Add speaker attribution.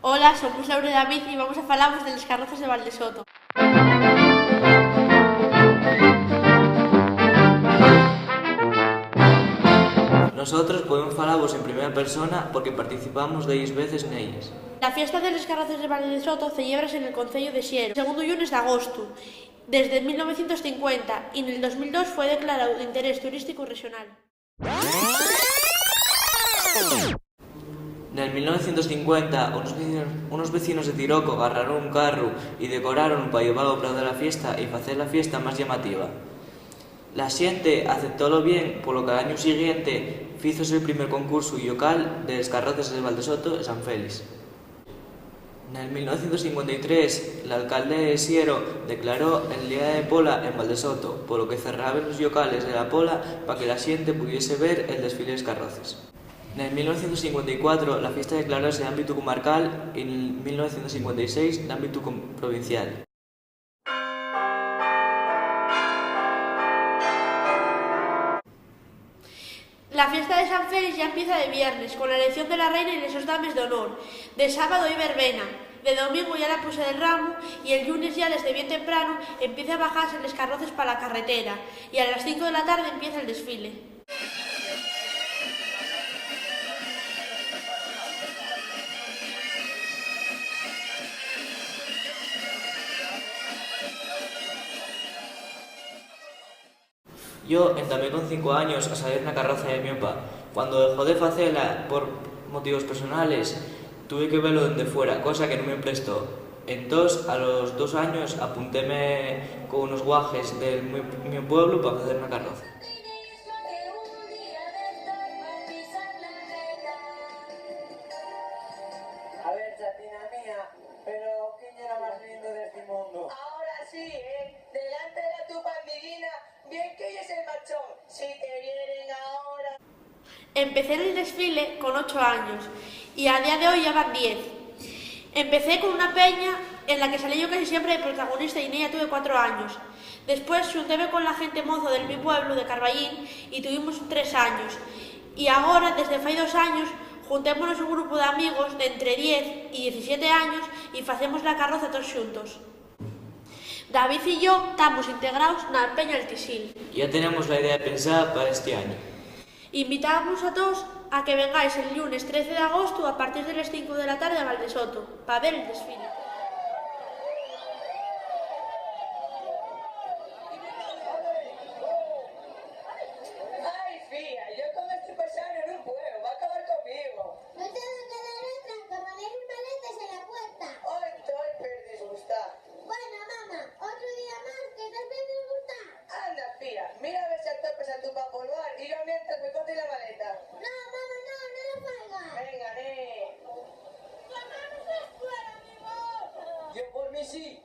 Speaker 1: Ola, somos Laura e David e vamos a falarvos deles carrozas de Valdesoto.
Speaker 2: Nosotros podemos falarvos en primeira persona porque participamos deis veces nelles.
Speaker 1: La fiesta de los carrozas de Valdesoto celébrase en el concello de Siero, segundo lunes de agosto, desde 1950 y en el 2002 fue declarado de interés turístico regional.
Speaker 2: Nel 1950, unos vecinos de Tiroco agarraron un carro y decoraron para llevarlo para la fiesta y hacer la fiesta más llamativa. La xente aceptólo bien, polo que al año siguiente fízose el primer concurso local de carrozas de Valdesoto e San Félix. Nel 1953, l'alcalde de Siero declaró el Día de Pola en Valdesoto, polo que cerraban los locales de la Pola para que la xente pudiese ver el desfile de carrozas. En 1954 la fiesta declaróse de ámbito comarcal y en 1956 de ámbito provincial.
Speaker 1: La fiesta de San Félix ya empieza de viernes, con la elección de la reina y esos dames de honor. De sábado hay verbena, de domingo ya la puse del ramo y el lunes ya desde bien temprano empieza a bajarse los carroces para la carretera y a las 5 de la tarde empieza el desfile.
Speaker 2: Yo entamé con 5 años a salir na carroza de mi opa. Cuando dejó de facela por motivos personales, tuve que verlo dende fuera, cosa que non me prestó. Entós, a los 2 años, apuntéme con unos guajes del mi pueblo para facer una carroza.
Speaker 3: A ver, chatina mía, pero ¿quién era más lindo de este mundo? Ahora sí, delante de tu pandillina, bien que hoy es el machón. Si te vienen ahora...
Speaker 1: Empecé en el desfile con 8 años y a día de hoy ya van 10. Empecé con una peña en la que salí yo casi siempre de protagonista y en ella tuve 4 años. Después xuntéme con la gente mozo del mi pueblo, de Carballín, y tuvimos 3 años. Y agora, desde fai 2 años, juntémonos un grupo de amigos de entre 10 y 17 años y facemos la carroza todos xuntos. David y yo estamos integrados na Peña Altisil.
Speaker 2: Ya tenemos la idea pensada para este año.
Speaker 1: Invitamos a todos a que vengáis el lunes 13 de agosto a partir de las 5 de la tarde a Valdesoto para ver el desfile.
Speaker 3: Ay, fía, yo con este paisano no puedo, va a acabar conmigo.
Speaker 4: No te va a quedar otra que poner mis maletas en la puerta.
Speaker 3: Hoy estoy disgustada.
Speaker 4: Bueno, mamá, otro día más que estás bien disgustada.
Speaker 3: Anda, fía, mira a ver si atopes a tu papolvar y yo mientras me coge la maleta.
Speaker 4: No, mamá, no lo hagas.
Speaker 3: Venga,
Speaker 4: Mamá, no seas fuera, mi voz.
Speaker 3: Yo por mí sí.